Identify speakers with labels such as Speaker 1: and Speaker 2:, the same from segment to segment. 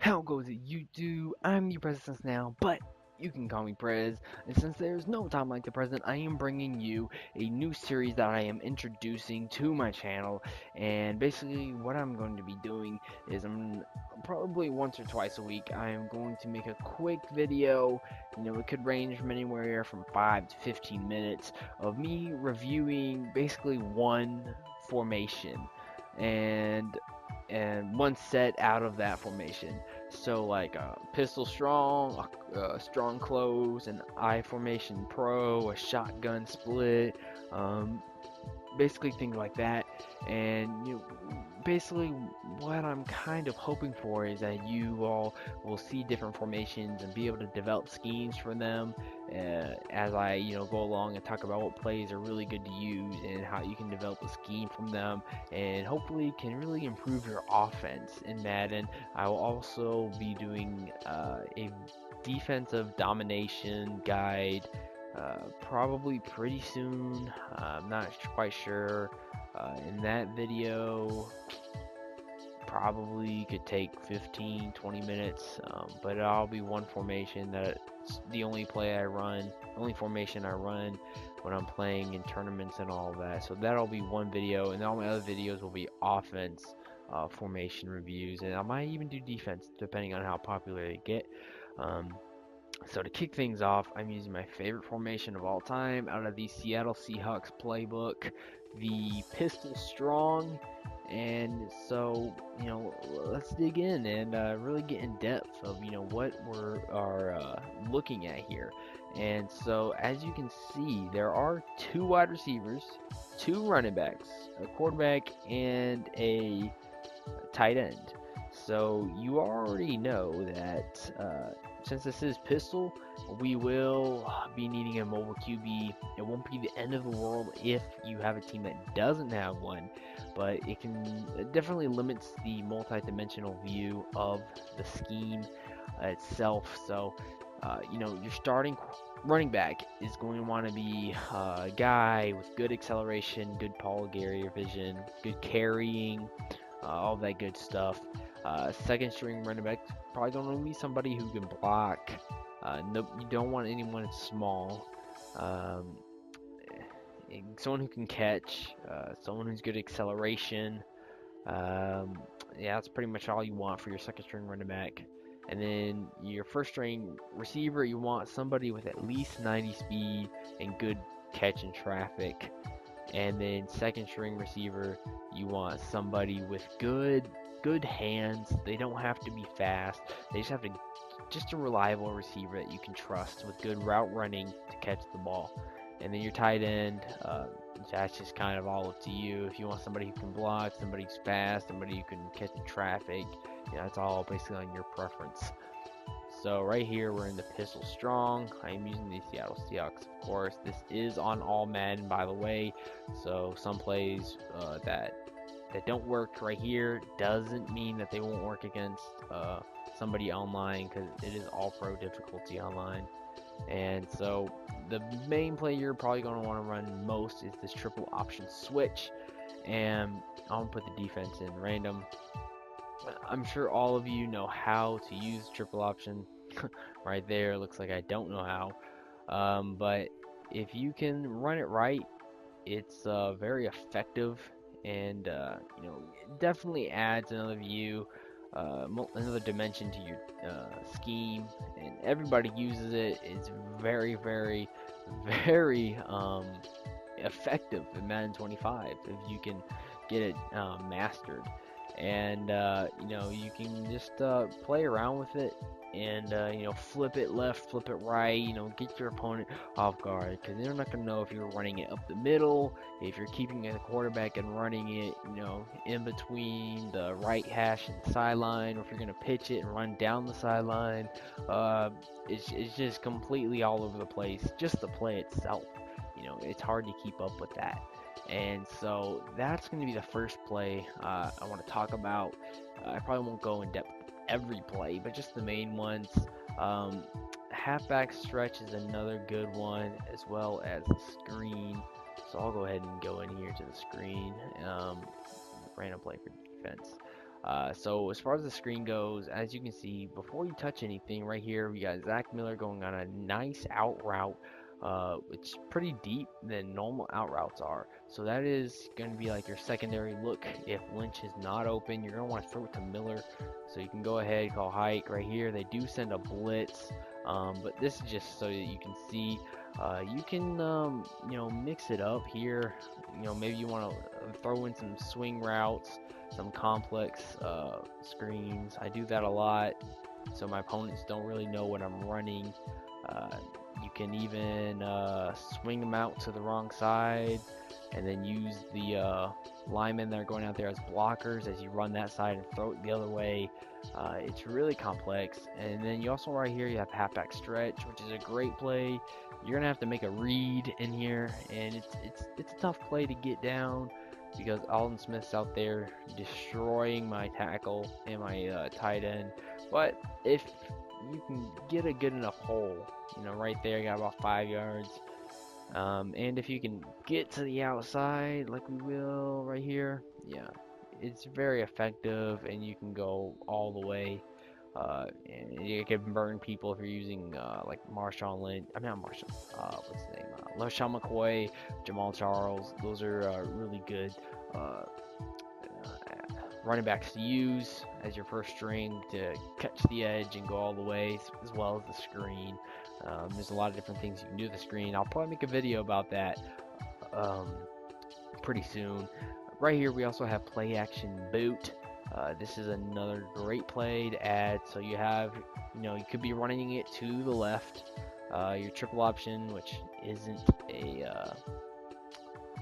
Speaker 1: How goes it, YouTube? I'm your President now, but you can call me Prez. And since there's no time like the present, I am bringing you a new series that I am introducing to my channel. And basically, what I'm going to be doing is probably once or twice a week, I am going to make a quick video. It could range from anywhere from 5 to 15 minutes of me reviewing basically one formation. And one set out of that formation. So like pistol strong, strong close, an I formation pro, a shotgun split, um, basically things like that. And basically what I'm kind of hoping for is that you all will see different formations and be able to develop schemes for them as I go along and talk about what plays are really good to use and how you can develop a scheme from them, and hopefully can really improve your offense in Madden. I will also be doing a defensive domination guide probably pretty soon. I'm not quite sure. In that video, probably could take 15-20 minutes, but it'll be one formation that's the only only formation I run when I'm playing in tournaments and all of that. So that'll be one video, and all my other videos will be offense formation reviews, and I might even do defense depending on how popular they get. So to kick things off, I'm using my favorite formation of all time out of the Seattle Seahawks playbook, the Pistol Strong. And so, let's dig in and really get in depth of, what are looking at here. And so, as you can see, there are two wide receivers, two running backs, a quarterback, and a tight end. So you already know that since this is pistol, we will be needing a mobile QB. It won't be the end of the world if you have a team that doesn't have one, but it definitely limits the multi-dimensional view of the scheme itself. So your starting running back is going to want to be a guy with good acceleration, good ball carrier vision, good carrying, all that good stuff. Second string running back probably going to be somebody who can block. No, you don't want anyone small. Um, Someone who can catch. Someone who's good acceleration. Yeah, that's pretty much all you want for your second string running back. And then your first string receiver, you want somebody with at least 90 speed and good catch in traffic. And then second string receiver, you want somebody with good hands. They don't have to be fast. They just have to just a reliable receiver that you can trust with good route running to catch the ball. And then your tight end, that's just kind of all up to you. If you want somebody who can block, somebody who's fast, somebody who can catch in traffic, it's all basically on your preference. So right here we're in the Pistol Strong. I am using the Seattle Seahawks, of course. This is on all Madden, by the way. So some plays that don't work right here doesn't mean that they won't work against somebody online, because it is all pro difficulty online. And so the main play you're probably going to want to run most is this triple option switch, and I'm going to put the defense in random. I'm sure all of you know how to use triple option. Right there, looks like I don't know how, but if you can run it right, it's very effective, and it definitely adds another view, another dimension to your scheme, and everybody uses it. It's very, very, very effective in Madden 25 if you can get it mastered. And you can just play around with it, and flip it left, flip it right, get your opponent off guard, because they're not going to know if you're running it up the middle, if you're keeping the quarterback and running it in between the right hash and sideline, or if you're going to pitch it and run down the sideline. It's just completely all over the place. Just the play itself, it's hard to keep up with that. And so that's going to be the first play I want to talk about. I probably won't go in depth with every play, but just the main ones. Halfback stretch is another good one, as well as the screen. So I'll go ahead and go in here to the screen. Random play for defense. So as far as the screen goes, as you can see, before you touch anything, right here we got Zach Miller going on a nice out route. It's pretty deep than normal out routes are. So that is going to be like your secondary look. If Lynch is not open, you're going to want to throw it to Miller. So you can go ahead, call hike right here. They do send a blitz, but this is just so that you can see. You can, mix it up here. Maybe you want to throw in some swing routes, some complex screens. I do that a lot, so my opponents don't really know what I'm running. Uh, you can even swing them out to the wrong side, and then use the linemen that are going out there as blockers as you run that side and throw it the other way. It's really complex. And then you also right here you have halfback stretch, which is a great play. You're gonna have to make a read in here, and it's a tough play to get down because Alden Smith's out there destroying my tackle and my tight end. But if you can get a good enough hole, right there, got about 5 yards. And if you can get to the outside, like we will right here, yeah, it's very effective, and you can go all the way. And you can burn people if you're using like Marshawn Lynch. I'm not Marshawn. What's his name? LaShawn McCoy, Jamal Charles. Those are really good uh, running backs to use as your first string to catch the edge and go all the way, as well as the screen. There's a lot of different things you can do with the screen. I'll probably make a video about that um, pretty soon. Right here we also have play action boot. This is another great play to add. So you have, you could be running it to the left. Your triple option, which isn't a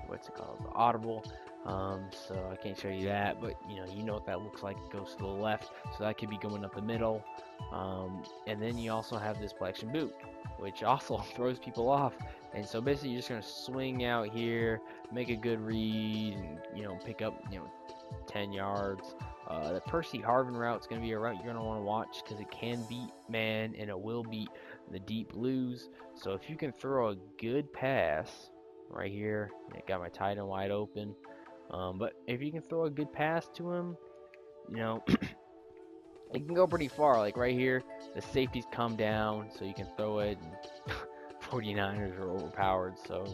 Speaker 1: what's it called, audible. So I can't show you that, but you know what that looks like. It goes to the left, so that could be going up the middle. And then you also have this play action boot, which also throws people off. And so basically you're just gonna swing out here, make a good read, and pick up 10 yards. The Percy Harvin route is going to be a route you're going to want to watch because it can beat man and it will beat the deep blues. So if you can throw a good pass right here, I got my tight end wide open. But if you can throw a good pass to him, it can go pretty far. Like right here, the safeties come down, so you can throw it. And 49ers are overpowered, so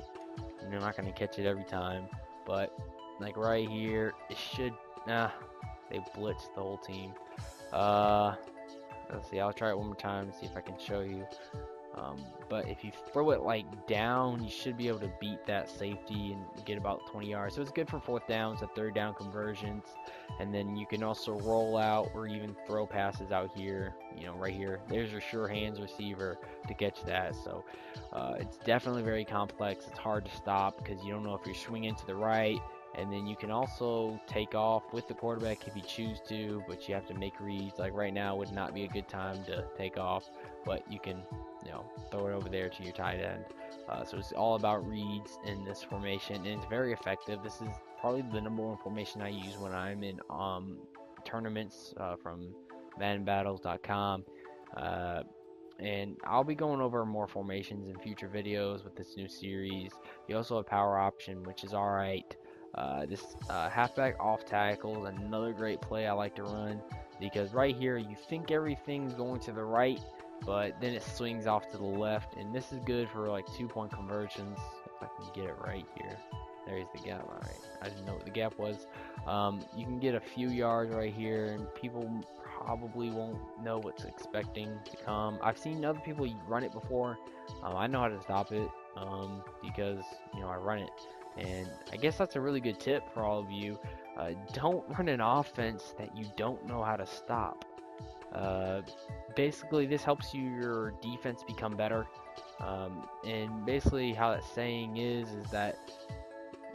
Speaker 1: you're not going to catch it every time. But like right here, it should. They blitzed the whole team. Let's see. I'll try it one more time and see if I can show you. But if you throw it like down, you should be able to beat that safety and get about 20 yards. So it's good for 4th downs and 3rd down conversions. And then you can also roll out or even throw passes out here. Right here. There's your sure hands receiver to catch that. So it's definitely very complex. It's hard to stop because you don't know if you're swinging to the right. And then you can also take off with the quarterback if you choose to, but you have to make reads. Like right now would not be a good time to take off, but you can, throw it over there to your tight end. So it's all about reads in this formation, and it's very effective. This is probably the number one formation I use when I'm in tournaments from MaddenBattles.com. And I'll be going over more formations in future videos with this new series. You also have power option, which is alright. This halfback off tackle is another great play I like to run because right here you think everything's going to the right, but then it swings off to the left, and this is good for like 2-point conversions. If I can get it right here. There's the gap. Alright, I didn't know what the gap was. You can get a few yards right here, and people probably won't know what's expecting to come. I've seen other people run it before. I know how to stop it because I run it. And I guess that's a really good tip for all of you. Don't run an offense that you don't know how to stop. Basically, this helps your defense become better. And basically how that saying is that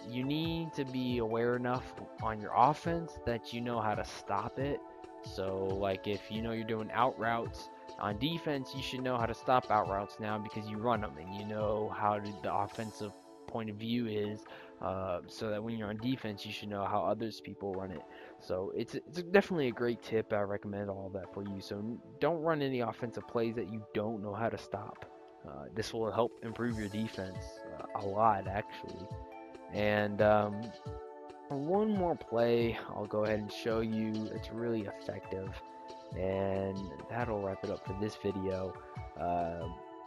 Speaker 1: you need to be aware enough on your offense that you know how to stop it. So like if you're doing out routes, on defense you should know how to stop out routes now because you run them and you know how the offensive point of view is, so that when you're on defense you should know how others people run it. So it's definitely a great tip. I recommend all that for you. So don't run any offensive plays that you don't know how to stop. This will help improve your defense a lot actually. And one more play I'll go ahead and show you. It's really effective, and that'll wrap it up for this video.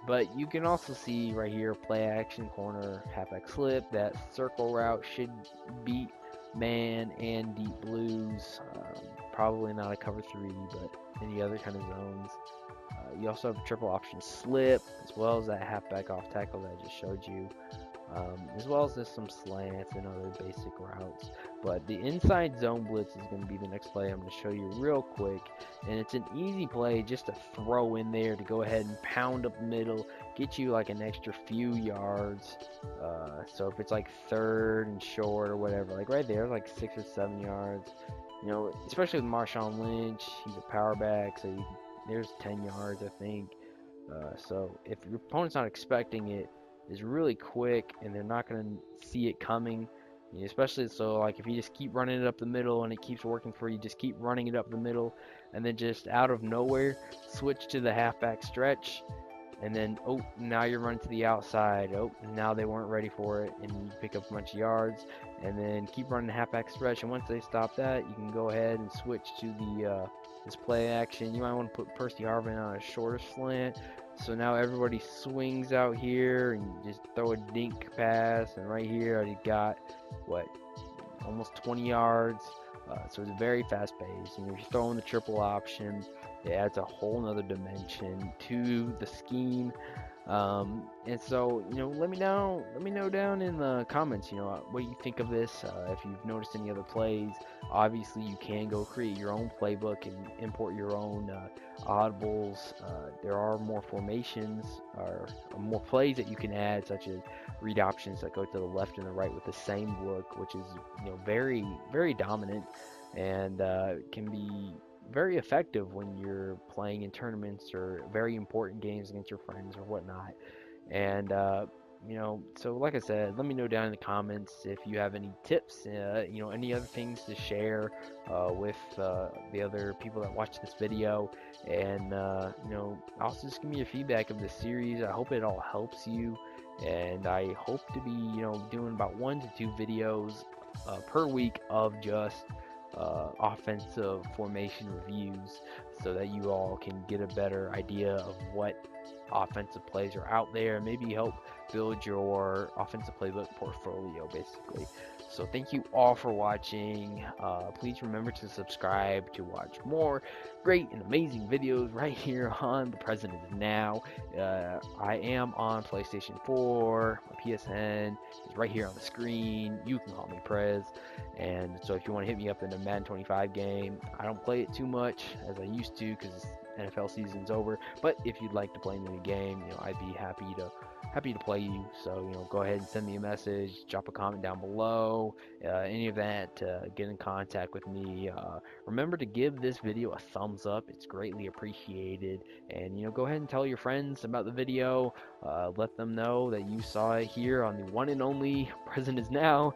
Speaker 1: But you can also see right here, play action corner, halfback slip. That circle route should beat man and deep blues. Probably not a cover three, but any other kind of zones. You also have a triple option slip, as well as that halfback off tackle that I just showed you. As well as just some slants and other basic routes. But the inside zone blitz is going to be the next play I'm going to show you real quick. And it's an easy play just to throw in there to go ahead and pound up the middle, get you like an extra few yards. So if it's like third and short or whatever, like right there, like 6 or 7 yards. You know, especially with Marshawn Lynch, he's a power back, so there's 10 yards, I think. So if your opponent's not expecting it, is really quick and they're not going to see it coming, especially so like if you just keep running it up the middle and it keeps working for you, just keep running it up the middle and then just out of nowhere switch to the halfback stretch, and then oh, now you're running to the outside, oh, now they weren't ready for it and you pick up a bunch of yards, and then keep running the halfback stretch, and once they stop that you can go ahead and switch to the this play action. You might want to put Percy Harvin on a shorter slant. So now everybody swings out here and just throw a dink pass, and right here I got what, almost 20 yards. So it's very fast paced. If you're throwing the triple option, it adds a whole nother dimension to the scheme. And so, let me know down in the comments, what you think of this. If you've noticed any other plays, obviously you can go create your own playbook and import your own audibles. There are more formations or more plays that you can add, such as read options that go to the left and the right with the same look, which is very, very dominant, and can be very effective when you're playing in tournaments or very important games against your friends or whatnot. And so like I said, let me know down in the comments if you have any tips, any other things to share with the other people that watch this video. And also just give me your feedback of this series. I hope it all helps you, and I hope to be doing about 1 to 2 videos per week of just offensive formation reviews, so that you all can get a better idea of what offensive plays are out there, and maybe help build your offensive playbook portfolio basically. So thank you all for watching. Please remember to subscribe to watch more great and amazing videos right here on The President Is Now. I am on PlayStation 4. My PSN is right here on the screen. You can call me Prez. And so if you want to hit me up in a Madden 25 game, I don't play it too much as I used to because NFL season's over. But if you'd like to play me in a game, I'd be happy to play you. So go ahead and send me a message, drop a comment down below, any of that. Get in contact with me. Remember to give this video a thumbs up. It's greatly appreciated. And go ahead and tell your friends about the video. Let them know that you saw it here on the one and only President Is Now.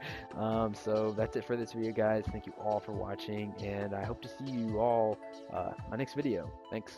Speaker 1: So that's it for this video, guys. Thank you all for watching, and I hope to see you all my next video. Thanks.